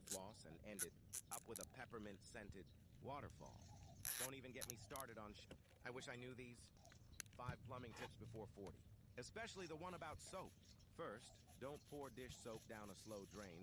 dental floss and ended up with a peppermint-scented waterfall. Don't even get me started on I wish I knew these. 5 plumbing tips before 40. Especially the one about soap. First, don't pour dish soap down a slow drain.